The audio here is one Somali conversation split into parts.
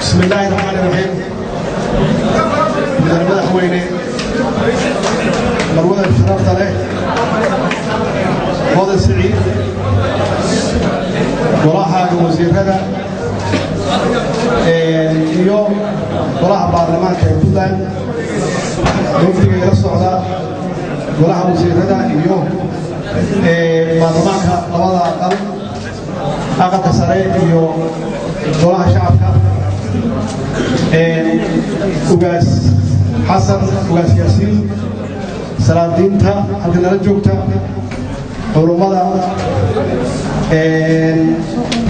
بسم الله الرحمن الرحيم. مدير مدحوينه مروه الشرف له هذا السعيد وراها وزير هذا اليوم وراها برلمان كيبودان وفدي الى السعودة وراها وزير هذا اليوم برلمان لبدا أقل سري اليوم وراها شعبك ugaas xasan ugaas yaasiin salaadiinta halka nala joogta culimada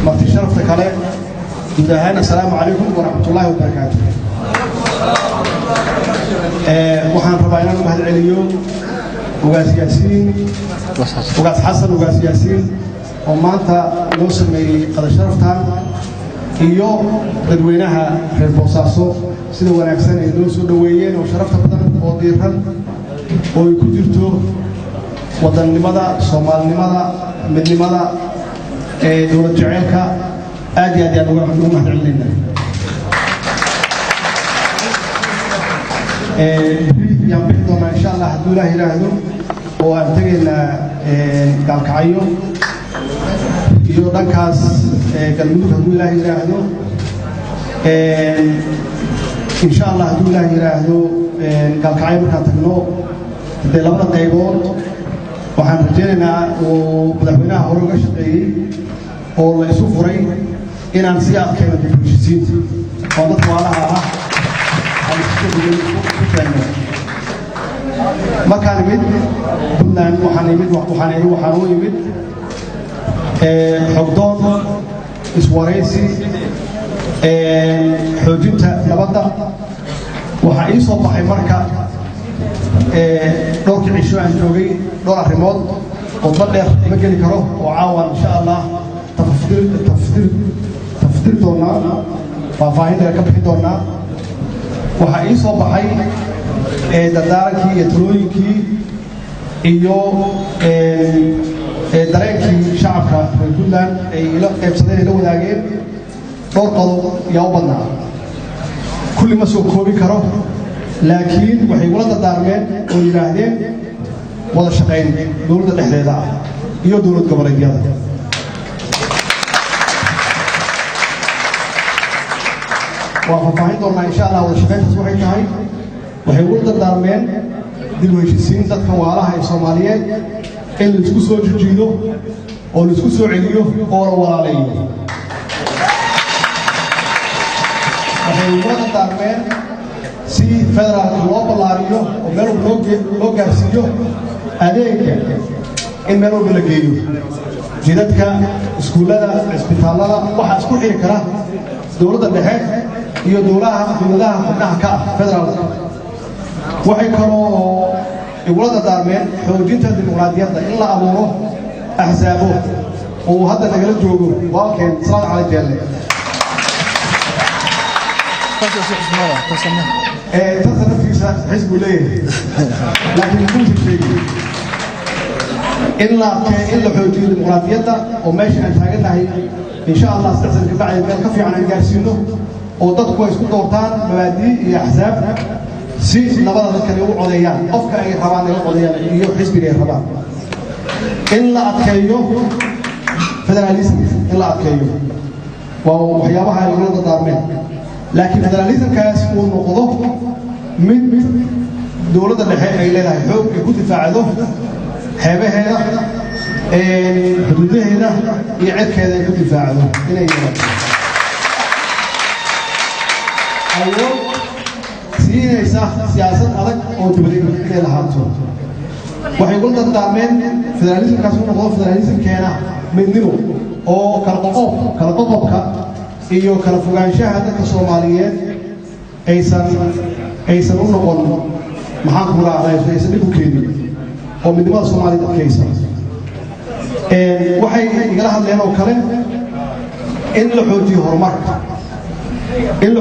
marti sharafta kale guud ahaan assalaamu calaykum waraxmatullaahi wabarakaatuh. waxaan rabaa inaan mahad celiyo ugaas yaasiin ugaas xasan ugaas yaasiin oo maanta noo sameeyey qada sharaftan iyo dadweynaha reer Boosaaso sida wanaagsan ay noo soo dhaweeyeen oo sharafta badan oo diiran oo ay ku jirto wadannimada Soomaalinimada midnimada dawlad jaceylka aad iyo aad ayaan uga mahadcelinaynaa. yaan bixi doonaa insha Allah hadduu Ilaahay yiraahdo oo aan tegaynaa Gaalkacyo iyo dhankaas galmudug hadduu Ilaahay yiraahdo insha Allah hadduu Ilaahay yiraahdo Gaalkacyo markaan tagno hadee labada qaybood waxaan rajaynaynaa oo madaxweynaha hore uga shaqeeyey oo la isu furay inaan sii adkayno dib u heshiisiinta oo dadka waalaha ah aan isku keenno markaan imid Puntland waxaan u imid xogdoon iswaraysi xoojinta nabadda waxaa ii soo baxay marka dhowrkii cisho aan joogay dhowr arrimood oo dad dheer ma geli karo oo caawan insha Allah tafsiir doonaa faahfaahinta ka bixi doonaa. waxaa ii soo baxay dardaarankii iyo talooyinkii iyo dareenkii shacabka reer Puntland ay ila qaybsadeen ila wadaageen dhowr qodob yaa u badnaa kulli ma soo koobi karo laakiin waxay wada dardaarmeen oo yiraahdeen wada shaqayn dawladda dhexdeeda ah iyo dawlad goboleedyada. waa faahfaahin doonaa insha Allah wada shaqayntaas waxay tahay waxay wada dardaarmeen dib u heshiisiin dadka waalaha ee Soomaaliyeed in la isku soo jijiido oo la isku soo celiyo oo la walaaleeyo. waxay wada dardaarmeen si federaalka loo ballaariyo oo meel loo gaarsiiyo adeegga in meel walba la geeyo jidadka iskuullada cisbitaallada waxaa isku xiri kara dawladda dhexe iyo dawladaha xubnaha ka ah federaalka. waxay kaloo wada dardaarmeen xoojinta dimuqraadiyadda in la abuuro axsaabo oo hadda nagala joogo walaalkeen Salaad Cali Jeelle تصرفيسا حزب ليه لكن كل شيء إلا حوجي الديمقراطية وماشي أن تاجلنا هي إن شاء الله استحسن بعد ما كفي عن الجالسينه وضد كويس كل دورتان مبادئ أحزاب سيف نبض ذكر يوم عضيان أفكار أي حوان يوم عضيان يوم حزب ليه حوان إلا أتكيو فدراليزم إلا أتكيو وحيابها يقولون الضارمين لكن فدراليزم كاس هو النقطة من دولة اللي هي لها حب يكون دفاعه حبها حدوده هنا يعد كذا يكون دفاعه هنا يلا أيوة سياسة أرق أو تبريد إلى هاتو وحيقول الدعمين فدراليزم كاس هو النقطة فدراليزم كينا من نمو أو كالقطب iyo kala fogaanshaha dadka Soomaaliyeed aysan u noqon maxaan ku raacay aysan dib u keenin oo midnimada Soomaaliyeed adkaysan. waxay igala hadleen oo kale in la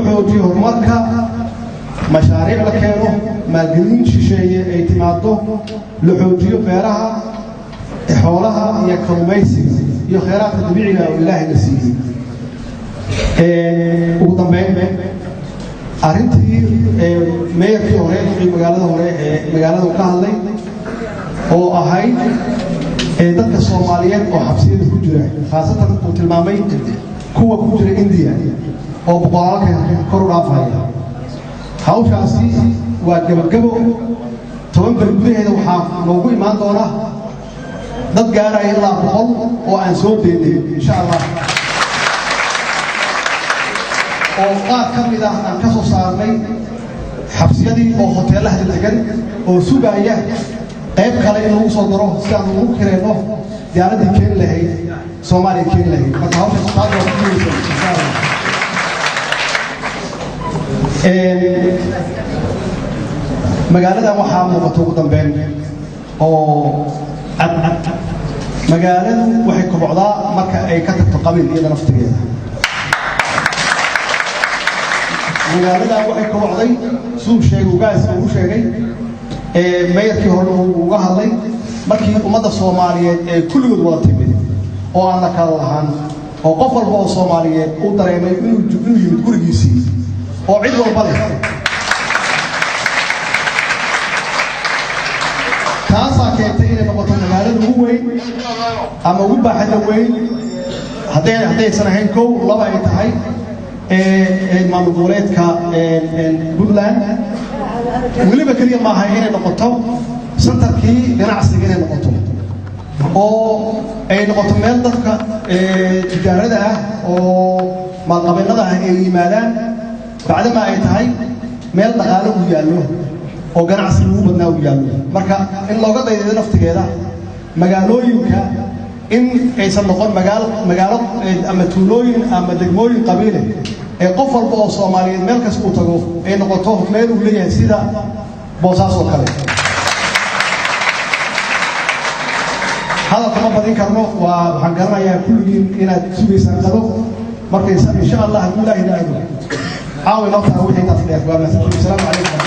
xoojiyo horumarka mashaariic la keeno maalgelin shisheeye ay timaado la xoojiyo beeraha xoolaha iyo kalluumaysiga iyo kheyraadka dabiiciga oo Ilaahay na siiyay ugu dambeyn arrintii meeyarkii hore ee magaalada ka hadlay oo ahayd dadka Soomaaliyeed oo xabsiyada ku jira khaasatan uu tilmaamay kuwa ku jira India oo boqolaalka kor u dhaafaya hawshaasi waa gabagabo 10 bil gudaheeda waxaa noogu imaan doona dad gaaraya ilaa 100 oo aan soo deynay insha Allah oo qaar ka mid ah aan ka soo saarnay xabsiyadii oo hoteelaha degan oo sugaya qayb kale in lagu soo daro si aan ugu kireeno diyaaradii keen lahayd Soomaaliya keen lahayd marka hawsha taas oo ku insha Allah magaalada waxaa muuqato ugu dambeyn oo magaaladu waxay kobocdaa marka ay ka tagto qabiil iyada naftigeeda magaalada waxay kobocday suu sheegay ugaas uu sheegay meeyarkii hore uu uga hadlay markii ummadda Soomaaliyeed ee kulligood wada timid oo aan la kala lahaan oo qof walba oo Soomaaliyeed uu dareemay inuu yimid gurigiisii oo cid walba leh taasaa keentay inay noqoto magaalada ugu weyn ama ugu baaxadda weyn haddaysan ahayn kow laba ay tahay maamul goboleedka Puntland weliba kaliya maaha inay noqoto santarkii ganacsiga inay noqoto oo ay noqoto meel dadka tijaarada ah oo maalqabeennada ah ay yimaadaan bacdama ay tahay meel dhaqaale u yaallo oo ganacsi ugu badnaa u yaallo marka in looga daydo naftigeeda magaalooyinka in aysan noqon magaalo ama tuulooyin ama degmooyin qabiile ee qof walba oo Soomaaliyeed meel kasta uu tago ay noqoto meel uu leeyahay sida Boosaaso kale هذا كما بدين كرنو وحنقرنا يا كل إن تسوي سنقدو مركز إن شاء الله الله يدعو عاون نطلع وجهنا في الأخبار السلام عليكم